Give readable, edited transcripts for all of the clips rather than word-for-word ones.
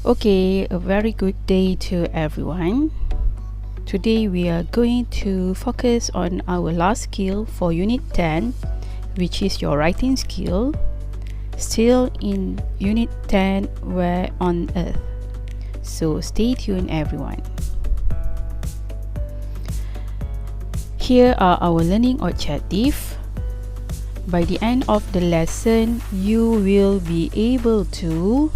Okay, a very good day to everyone. Today we are going to focus on our last skill for Unit 10, which is your writing skill. Still in Unit 10, where on earth. So stay tuned everyone. Here are our learning objectives. By the end of the lesson, you will be able to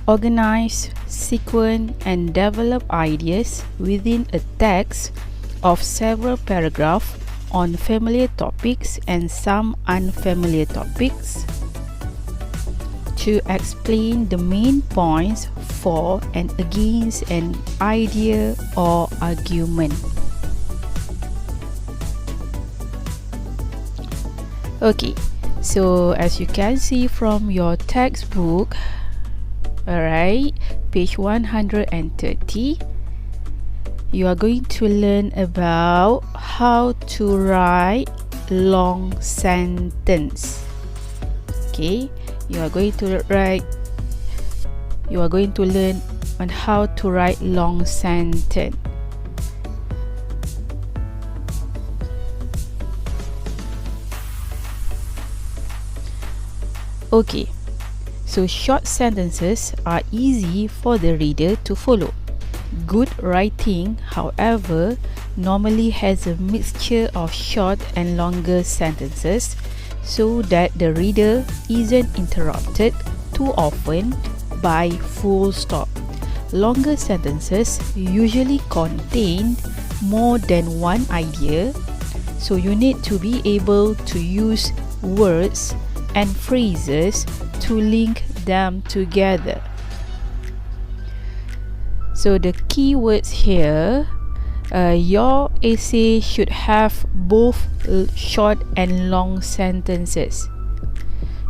organize, sequence, and develop ideas within a text of several paragraphs on familiar topics and some unfamiliar topics. To explain the main points for and against an idea or argument. Okay, so as you can see from your textbook, alright, page 130, you are going to learn about how to write long sentence. Okay, you are going to learn on how to write long sentence. Okay, so short sentences are easy for the reader to follow. Good writing, however, normally has a mixture of short and longer sentences so that the reader isn't interrupted too often by full stop. Longer sentences usually contain more than one idea, so you need to be able to use words and phrases to link them together. So the key words here, your essay should have both short and long sentences.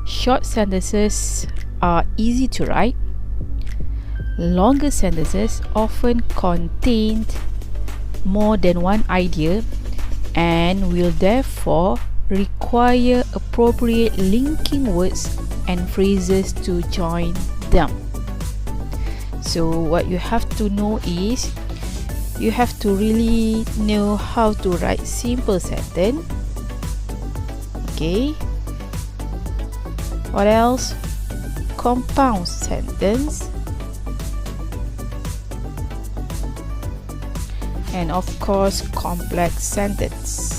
Short sentences are easy to write. Longer sentences often contain more than one idea and will therefore require appropriate linking words and phrases to join them. So what you have to know is you have to really know how to write simple sentence. Okay, what else? Compound sentence, and of course complex sentence.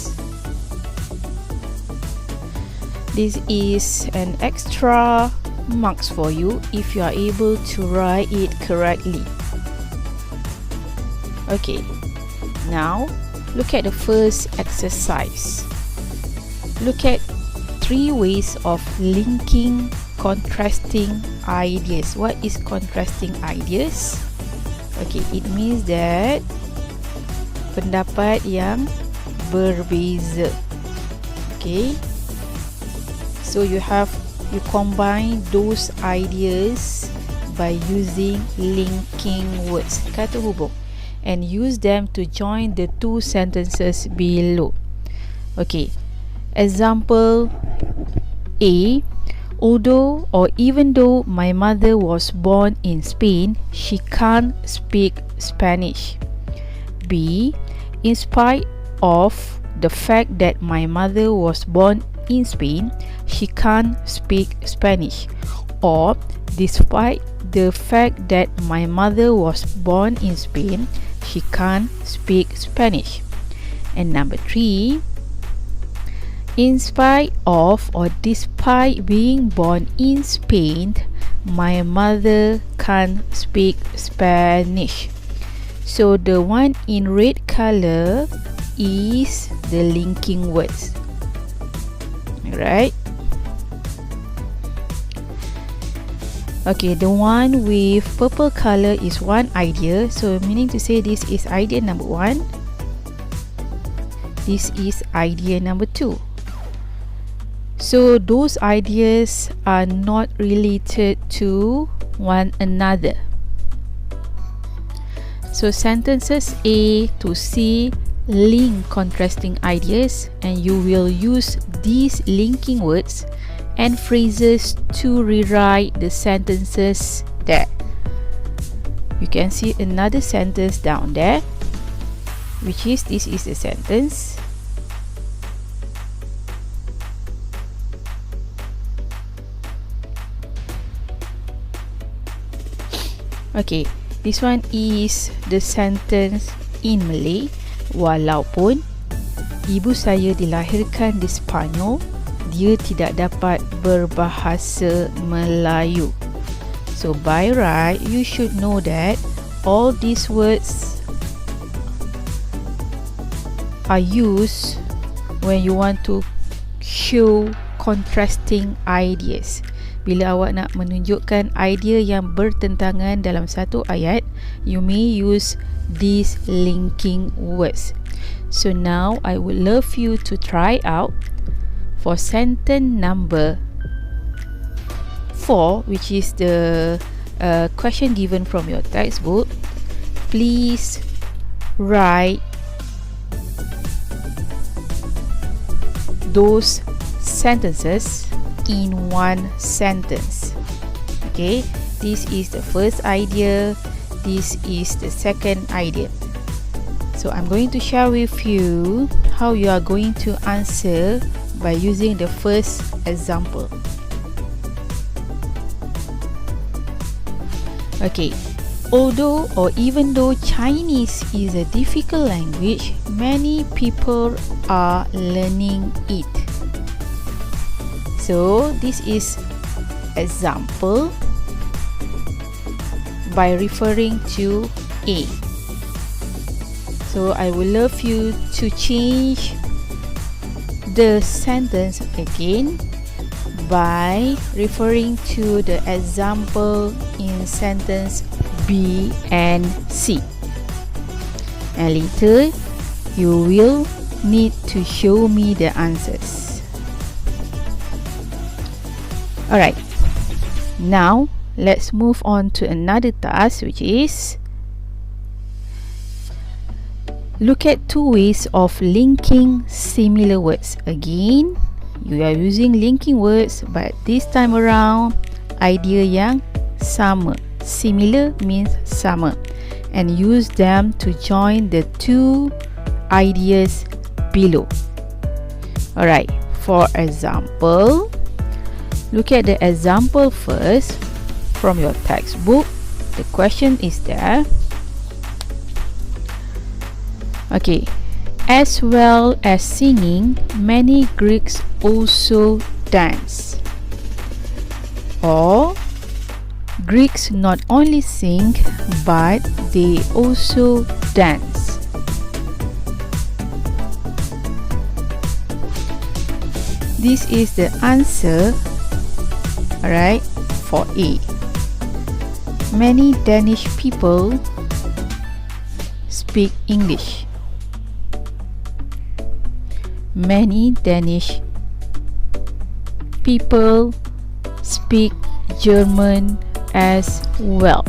This is an extra marks for you if you are able to write it correctly. Okay, now look at the first exercise. Look at 3 ways of linking contrasting ideas. What is contrasting ideas? Okay, it means that pendapat yang berbeza. Okay, so you combine those ideas by using linking words, kata hubung, and use them to join the 2 sentences below. Okay, example A. Although or even though my mother was born in Spain, she can't speak Spanish. B. In spite of the fact that my mother was born in Spain, she can't speak Spanish. Or despite the fact that my mother was born in Spain, she can't speak Spanish. And number 3, in spite of or despite being born in Spain, my mother can't speak Spanish. So the one in red color is the linking words. Right? Okay, the one with purple color is one idea, so meaning to say this is idea number 1, this is idea number 2. So those ideas are not related to one another. So sentences A to C link contrasting ideas, and you will use these linking words and phrases to rewrite the sentences there. You can see another sentence down there, which is, this is the sentence. Okay, this one is the sentence in Malay. Walaupun ibu saya dilahirkan di Sepanyol, dia tidak dapat berbahasa Melayu. So by right, you should know that all these words are used when you want to show contrasting ideas. Bila awak nak menunjukkan idea yang bertentangan dalam satu ayat, you may use these linking words. So now I would love you to try out for sentence number 4, which is the question given from your textbook. Please write those sentences in one sentence. Okay, this is the first idea, this is the second idea. So I'm going to share with you how you are going to answer by using the first example. Okay, although or even though Chinese is a difficult language, many people are learning it. So this is example by referring to A. So I would love you to change the sentence again by referring to the example in sentence B and C. And later you will need to show me the answers. Alright, now let's move on to another task, which is look at two ways of linking similar words. Again, you are using linking words, but this time around idea yang sama. Similar means sama, and use them to join the two ideas below. Alright, for example, look at the example first from your textbook. The question is there. Okay, as well as singing, many Greeks also dance. Or Greeks not only sing but they also dance. This is the answer, alright, for A. Many Danish people speak English. Many Danish people speak German as well.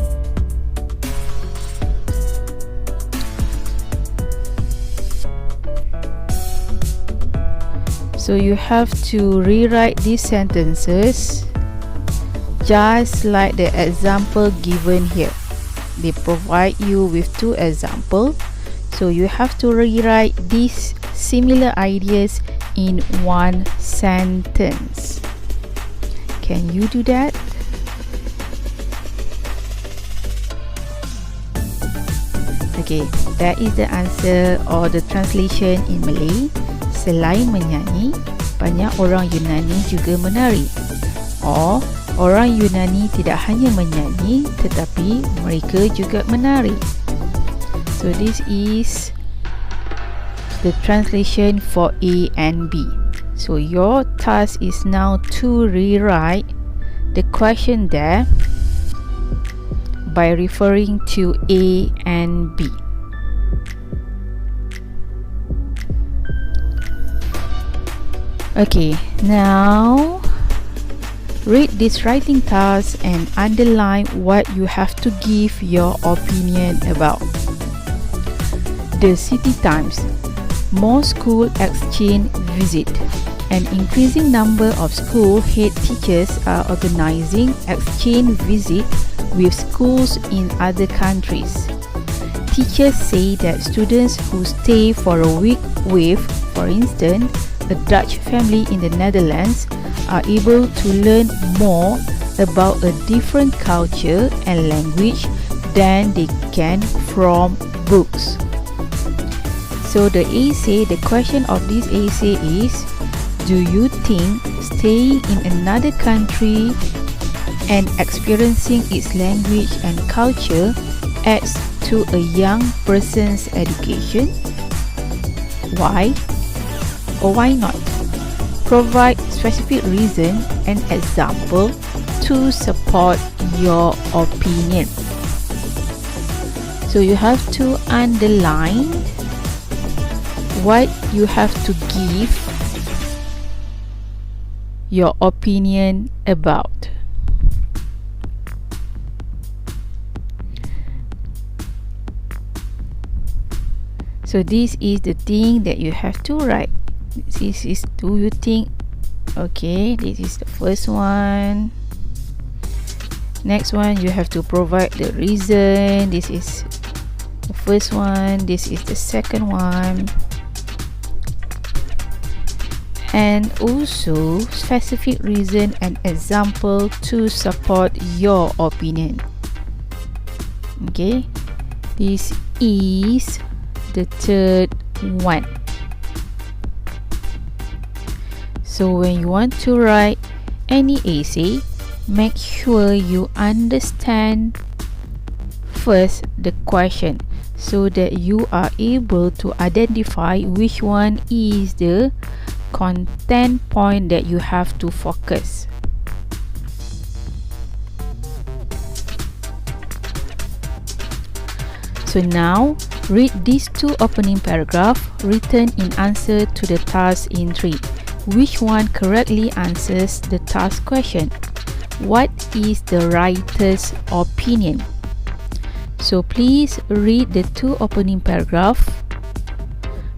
So you have to rewrite these sentences just like the example given here. They provide you with two examples, so you have to rewrite these similar ideas in one sentence. Can you do that? Okay, that is the answer or the translation in Malay. Selain menyanyi, banyak orang Yunani juga menari. Or, orang Yunani tidak hanya menyanyi tetapi mereka juga menari. So this is the translation for A and B. So your task is now to rewrite the question there by referring to A and B. Okay, now read this writing task and underline what you have to give your opinion about. The City Times. More school exchange visit. An increasing number of school head teachers are organizing exchange visits with schools in other countries. Teachers say that students who stay for a week with, for instance, a Dutch family in the Netherlands are able to learn more about a different culture and language than they can from books. So the question of this essay is, do you think staying in another country and experiencing its language and culture adds to a young person's education? Why or why not? Provide specific reason and example to support your opinion. So you have to underline what you have to give your opinion about. So this is the thing that you have to write. This is, do you think, okay, this is the first one. Next one, you have to provide the reason. This is the first one, this is the second one. And also specific reason and example to support your opinion. Okay, this is the third one. So when you want to write any essay, make sure you understand first the question so that you are able to identify which one is the content point that you have to focus. So now read these two opening paragraphs written in answer to the task in 3. Which one correctly answers the task question? What is the writer's opinion? So please read the two opening paragraphs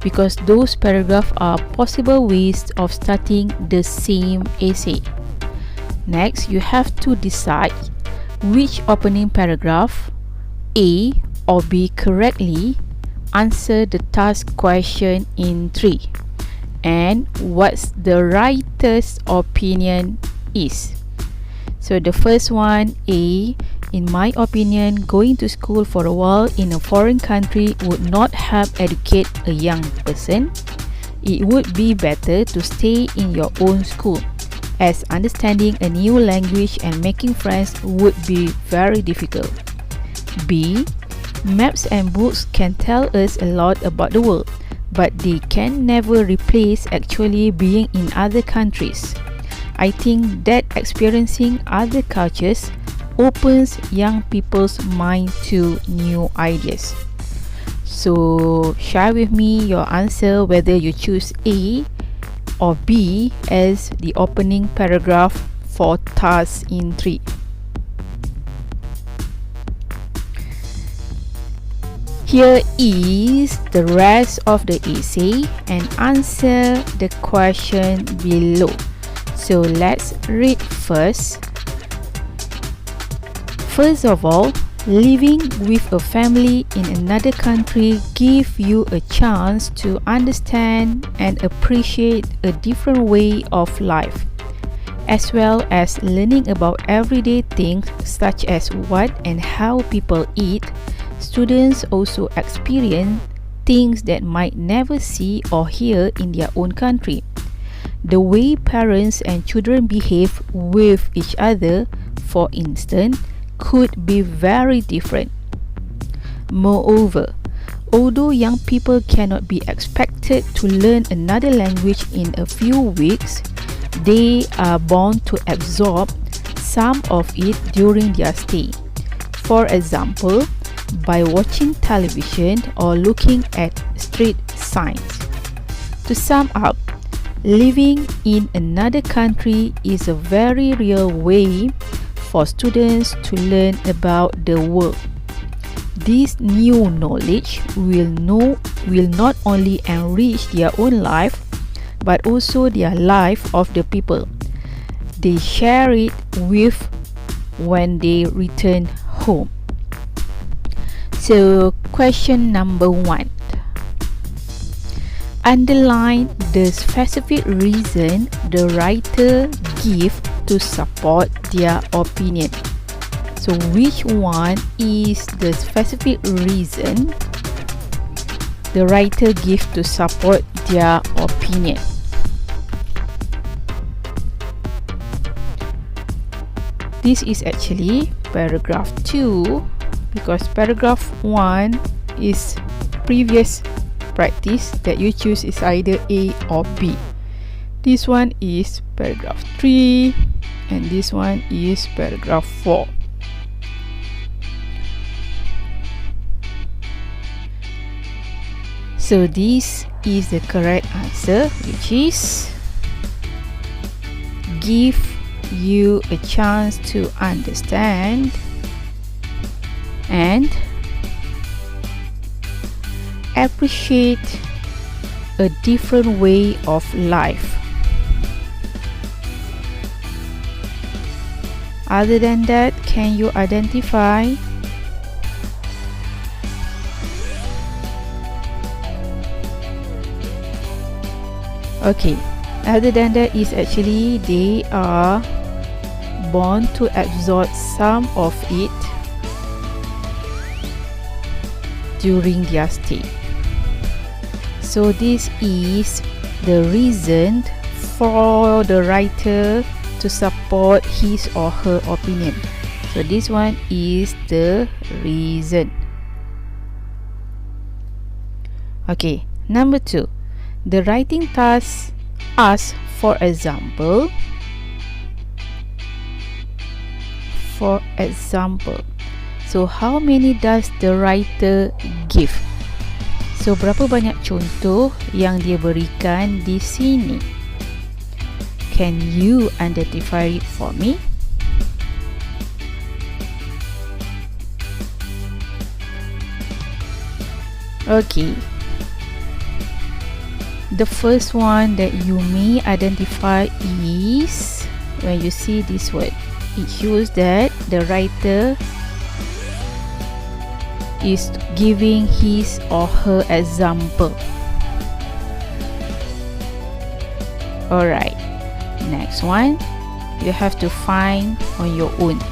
because those paragraphs are possible ways of starting the same essay. Next, you have to decide which opening paragraph, A or B, correctly answer the task question in 3 and what's the writer's opinion is. So the first one, A, in my opinion, going to school for a while in a foreign country would not help educate a young person. It would be better to stay in your own school, as understanding a new language and making friends would be very difficult. B, maps and books can tell us a lot about the world, but they can never replace actually being in other countries. I think that experiencing other cultures opens young people's mind to new ideas. So share with me your answer whether you choose A or B as the opening paragraph for task in 3. Here is the rest of the essay and answer the question below. So let's read first. First of all, living with a family in another country gives you a chance to understand and appreciate a different way of life, as well as learning about everyday things such as what and how people eat. Students also experience things that might never see or hear in their own country. The way parents and children behave with each other, for instance, could be very different. Moreover, although young people cannot be expected to learn another language in a few weeks, they are bound to absorb some of it during their stay. For example, by watching television or looking at street signs. To sum up, living in another country is a very real way for students to learn about the world. This new knowledge will not only enrich their own life, but also their life of the people. They share it with when they return home. So question number 1. Underline the specific reason the writer give to support their opinion. So which one is the specific reason the writer give to support their opinion? This is actually paragraph 2, because paragraph 1 is previous practice that you choose is either A or B. This one is paragraph 3 and this one is paragraph 4. So this is the correct answer, which is give you a chance to understand and appreciate a different way of life. Other than that, can you identify? Okay, other than that is actually they are born to absorb some of it during their stay. So this is the reason for the writer to support his or her opinion. So this one is the reason. Okay, number 2. The writing task asks, for example, so how many does the writer give? So berapa banyak contoh yang dia berikan di sini? Can you identify it for me? Okay. The first one that you may identify is when you see this word. It shows that the writer is giving his or her example. Alright, next one you have to find on your own.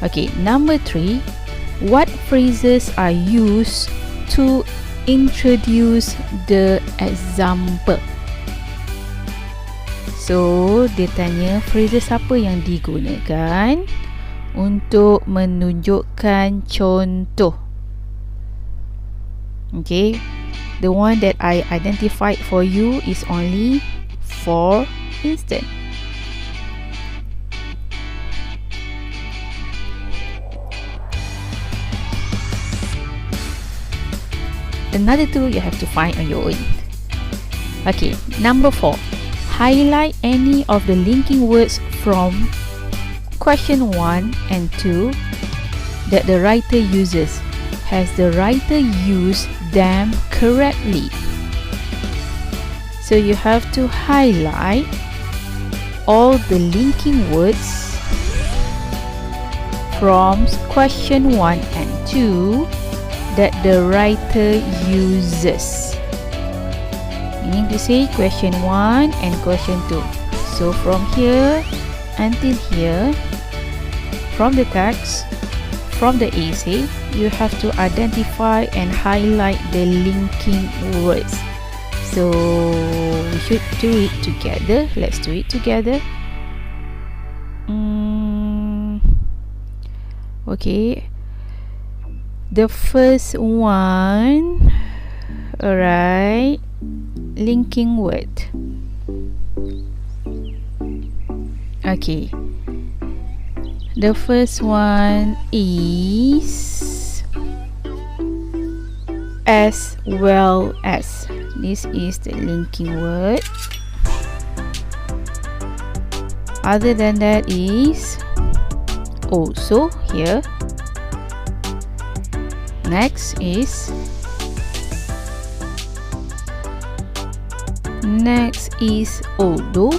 Okay, number 3. What phrases are used to introduce the example? So dia tanya phrases apa yang digunakan untuk menunjukkan contoh. Okay, the one that I identified for you is only for instance. Another two you have to find on your own. Okay, number 4. Highlight any of the linking words from question 1 and 2 that the writer uses. Has the writer used them correctly? So you have to highlight all the linking words from question 1 and 2 that the writer uses. Meaning to say question 1 and question 2. So from here until here, from the text, from the essay, you have to identify and highlight the linking words. So we should do it together. Let's do it together. Okay. The first one, alright, linking word. Okay, the first one is as well as. This is the linking word. Other than that is also here. Next is although.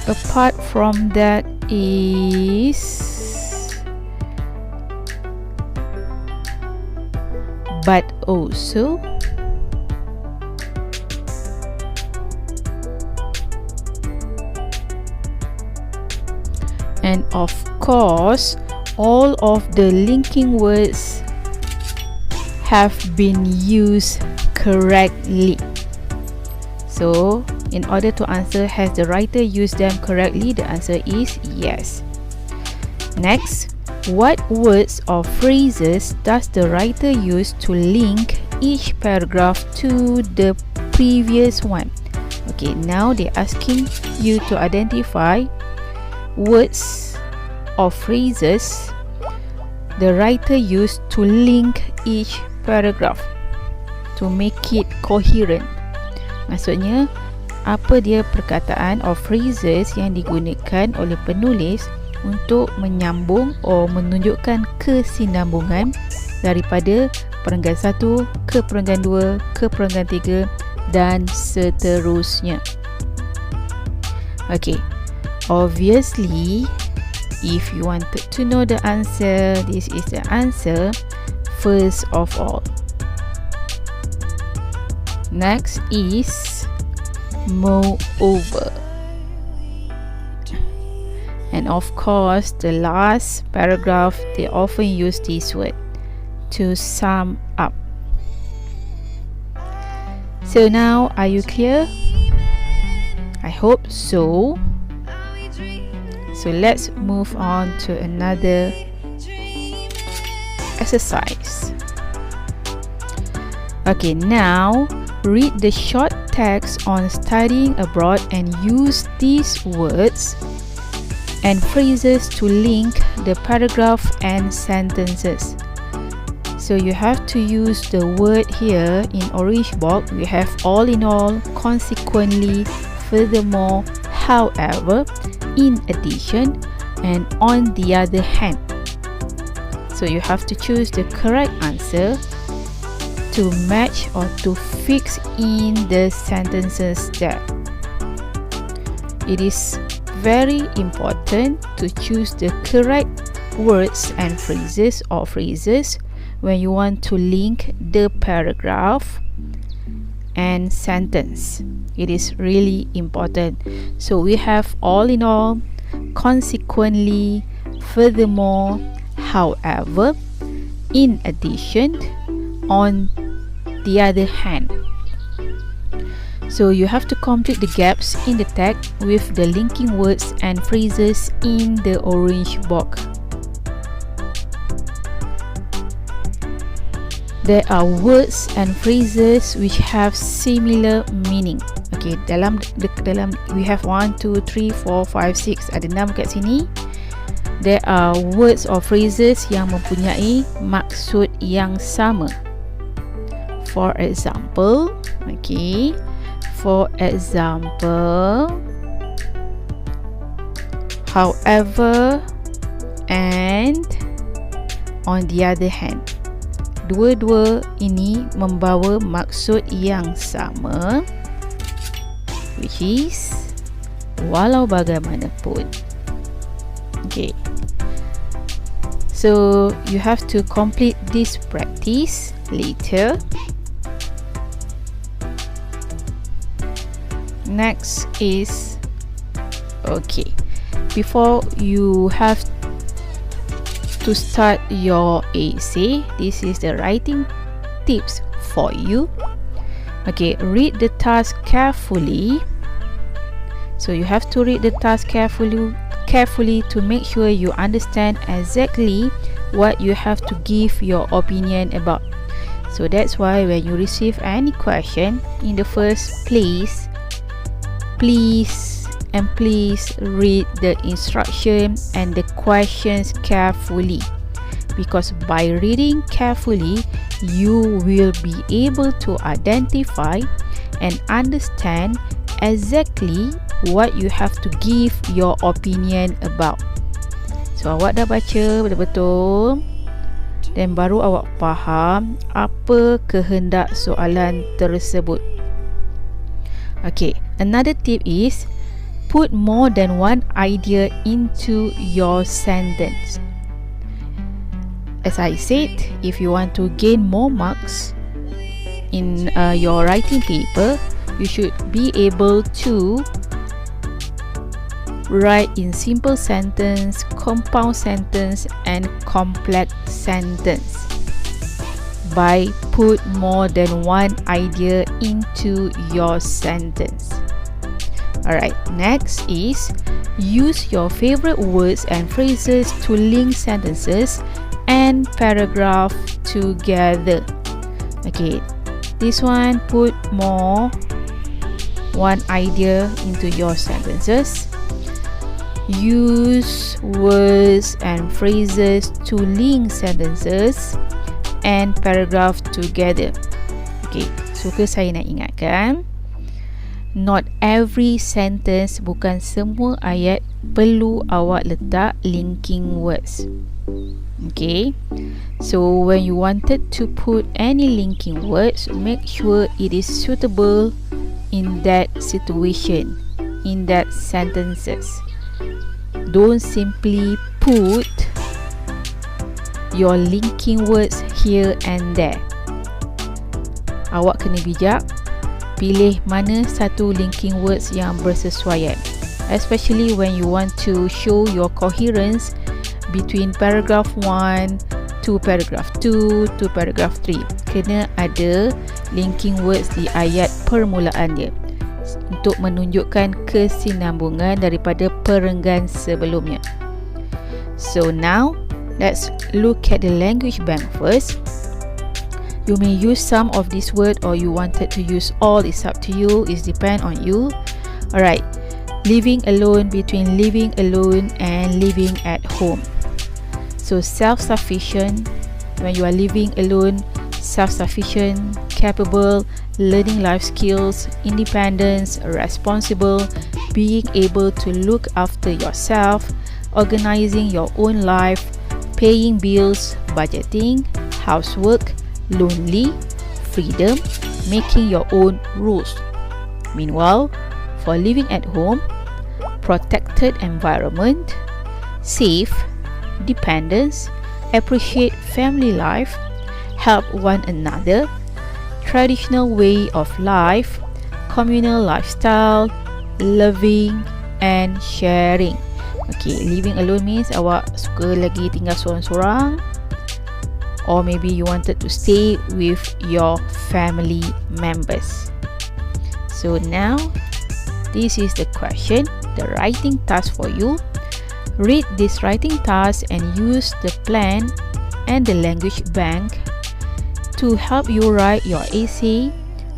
Apart from that is but also. And of course, all of the linking words have been used correctly. So, in order to answer, has the writer used them correctly? The answer is yes. Next, what words or phrases does the writer use to link each paragraph to the previous one? Okay, now they're asking you to identify words or phrases the writer used to link each paragraph to make it coherent. Maksudnya, apa dia perkataan or phrases yang digunakan oleh penulis untuk menyambung atau menunjukkan kesinambungan daripada perenggan 1 ke perenggan 2 ke perenggan 3 dan seterusnya. Okay, obviously, if you wanted to know the answer, this is the answer first of all. Next is moreover. And of course, the last paragraph, they often use this word, to sum up. So now, are you clear? I hope so. So let's move on to another exercise. Okay, now read the short text on studying abroad and use these words and phrases to link the paragraph and sentences. So you have to use the word here in orange box. We have all in all, consequently, furthermore, however, in addition, and on the other hand. So you have to choose the correct answer to match or to fix in the sentences there. It is very important to choose the correct words and phrases or phrases when you want to link the paragraph and sentence. It is really important. So we have all in all, consequently, furthermore, however, in addition, on the other hand. So you have to complete the gaps in the text with the linking words and phrases in the orange box. There are words and phrases which have similar meaning. Okay, dalam we have 1, 2, 3, 4, 5, 6. Ada 6 kat sini. There are words or phrases yang mempunyai maksud yang sama. For example, okay. For example, however, and on the other hand. Dua-dua ini membawa maksud yang sama, which is walau bagaimanapun. Okay. So you have to complete this practice later. Next is, okay, before you have to start your essay, this is the writing tips for you. Okay, read the task carefully. So you have to read the task carefully to make sure you understand exactly what you have to give your opinion about. So that's why when you receive any question in the first place, please read the instruction and the questions carefully, because by reading carefully you will be able to identify and understand exactly what you have to give your opinion about. So awak dah baca betul-betul. dan baru awak faham apa kehendak soalan tersebut. Okay, another tip is put more than one idea into your sentence. As I said, if you want to gain more marks in your writing paper, you should be able to write in simple sentence, compound sentence, and complex sentence by put more than one idea into your sentence. Alright, next is use your favorite words and phrases to link sentences and paragraph together. Okay, this one, put more one idea into your sentences. Use words and phrases to link sentences and paragraph together. Okay, suka saya nak ingatkan, not every sentence, bukan semua ayat perlu awak letak linking words. Okay, so when you wanted to put any linking words, make sure it is suitable in that situation, in that sentences. Don't simply put your linking words here and there. Awak kena bijak, pilih mana satu linking words yang bersesuaian, especially when you want to show your coherence between paragraph 1 to paragraph 2 to paragraph 3. Kena ada linking words di ayat permulaan dia untuk menunjukkan kesinambungan daripada perenggan sebelumnya. So now, let's look at the language bank first. You may use some of this word or you wanted to use all, it's up to you, it depends on you. Alright, living alone, between living alone and living at home. So self-sufficient, when you are living alone, self-sufficient, capable, learning life skills, independence, responsible, being able to look after yourself, organizing your own life, paying bills, budgeting, housework, lonely, freedom, making your own rules. Meanwhile, for living at home, protected environment, safe, dependence, appreciate family life, help one another, traditional way of life, communal lifestyle, loving and sharing. Okay, living alone means awak suka lagi tinggal seorang-seorang, or maybe you wanted to stay with your family members. So now, this is the question, the writing task for you. Read this writing task and use the plan and the language bank to help you write your essay.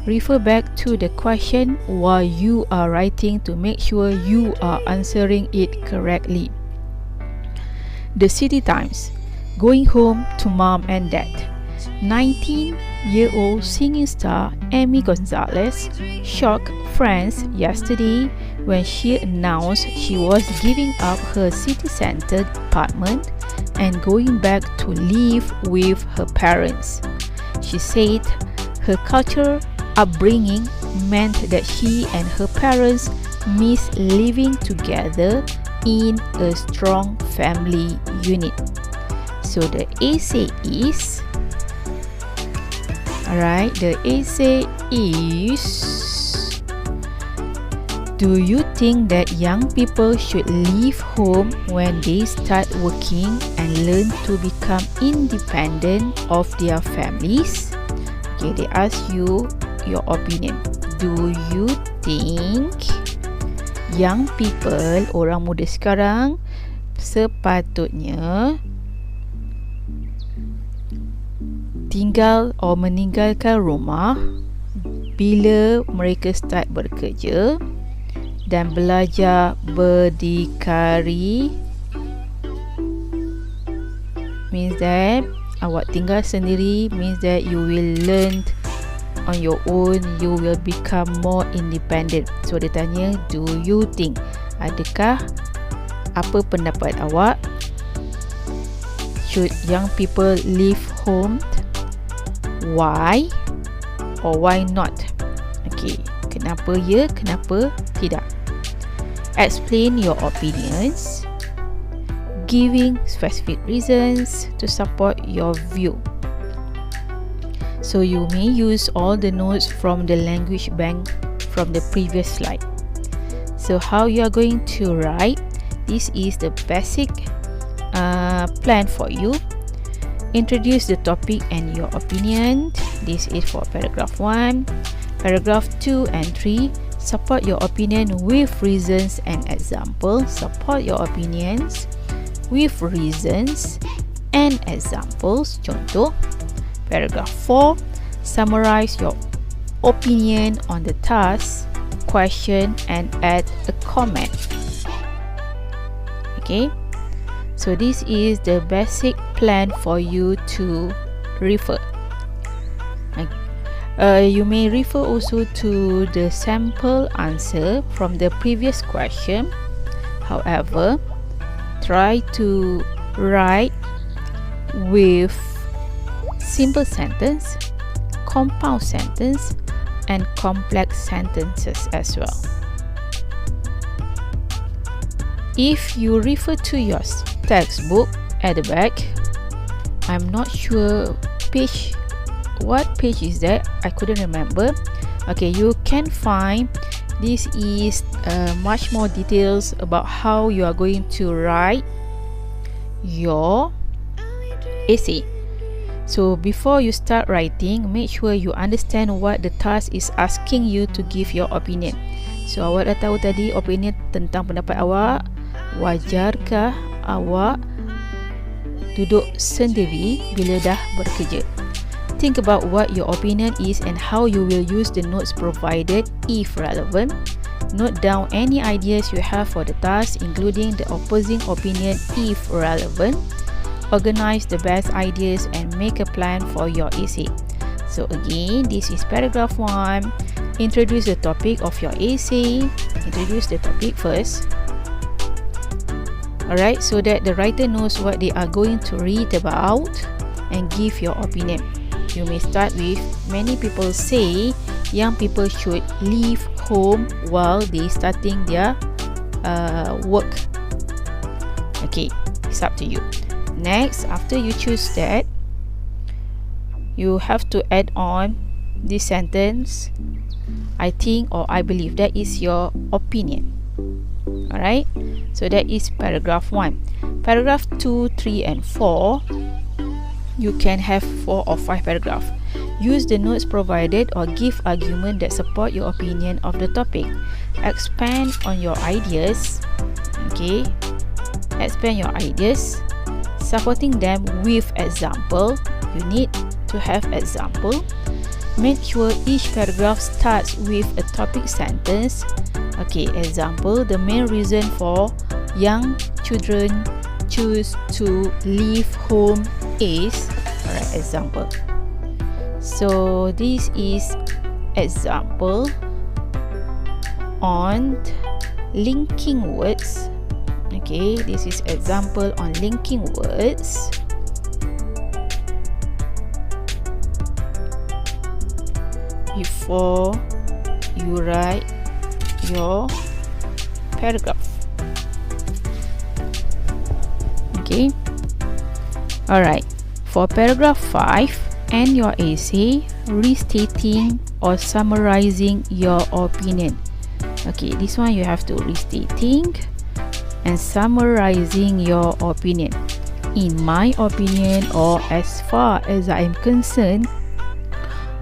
Refer back to the question while you are writing to make sure you are answering it correctly. The city times. Going home to mom and dad. 19-year-old singing star Amy Gonzalez shocked friends yesterday when she announced she was giving up her city center apartment and going back to live with her parents. She said her cultural upbringing meant that she and her parents miss living together in a strong family unit. So the essay is, alright, the essay is, do you think that young people should leave home when they start working and learn to become independent of their families? Okay, they ask you your opinion. Do you think young people, orang muda sekarang, sepatutnya tinggal atau meninggalkan rumah bila mereka start bekerja dan belajar berdikari? Means that awak tinggal sendiri, means that you will learn on your own, you will become more independent. So dia tanya, do you think, adakah, apa pendapat awak, should young people leave home? Why or why not? Okay, kenapa ya, kenapa tidak? Explain your opinions, giving specific reasons to support your view. So you may use all the notes from the language bank from the previous slide. So how you are going to write? This is the basic plan for you. Introduce the topic and your opinion. This is for paragraph 1. Paragraph 2 and 3. Support your opinion with reasons and examples. Support your opinions with reasons and examples. Contoh. Paragraph 4. Summarize your opinion on the task, question and add a comment. Okay. So this is the basic plan for you to refer. You may refer also to the sample answer from the previous question. However, try to write with simple sentence, compound sentence, and complex sentences as well. If you refer to your textbook at the back, I'm not sure what page is that, I couldn't remember. Okay, you can find this is much more details about how you are going to write your essay. So before you start writing, make sure you understand what the task is asking you to give your opinion. So awak dah tahu tadi opinion tentang pendapat awak. Wajarkah awak duduk sendiri bila dah bekerja? Think about what your opinion is and how you will use the notes provided if relevant. Note down any ideas you have for the task, including the opposing opinion if relevant. Organize the best ideas and make a plan for your essay. So again, this is paragraph 1. Introduce the topic of your essay. Introduce the topic first. Alright, so that the writer knows what they are going to read about and give your opinion. You may start with, many people say young people should leave home while they starting their work. Okay, it's up to you. Next, after you choose that, you have to add on this sentence. I think or I believe. That is your opinion. Alright, so that is paragraph 1. Paragraph 2, 3 and 4, you can have 4 or 5 paragraphs. Use the notes provided or give argument that support your opinion of the topic. Expand on your ideas. Okay, expand your ideas, supporting them with example. You need to have example. Make sure each paragraph starts with a topic sentence. Okay, example, the main reason for young children choose to leave home is, alright, example. So this is example on linking words. Okay, this is example on linking words. Before you write your paragraph. Okay. Alright. For paragraph 5, end your essay restating or summarizing your opinion. Okay, this one you have to restating and summarizing your opinion. In my opinion, or as far as I am concerned,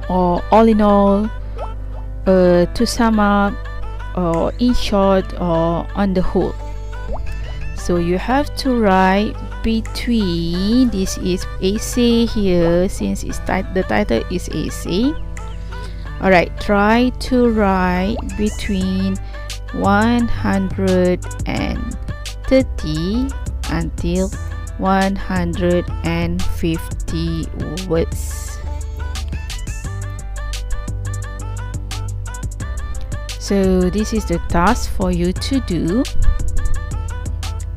or all in all, to sum up, or in short, or on the whole. So you have to write between, this is essay here, since it's the title is essay. Alright, try to write between 130 until 150 words. So this is the task for you to do.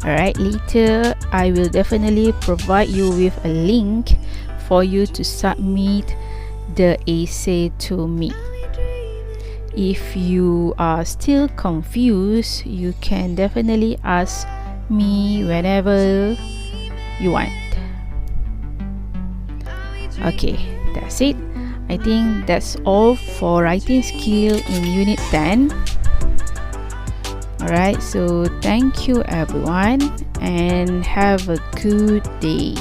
Alright, later I will definitely provide you with a link for you to submit the essay to me. If you are still confused, you can definitely ask me whenever you want. Okay, that's it. I think that's all for writing skill in Unit 10. Alright, so thank you everyone and have a good day.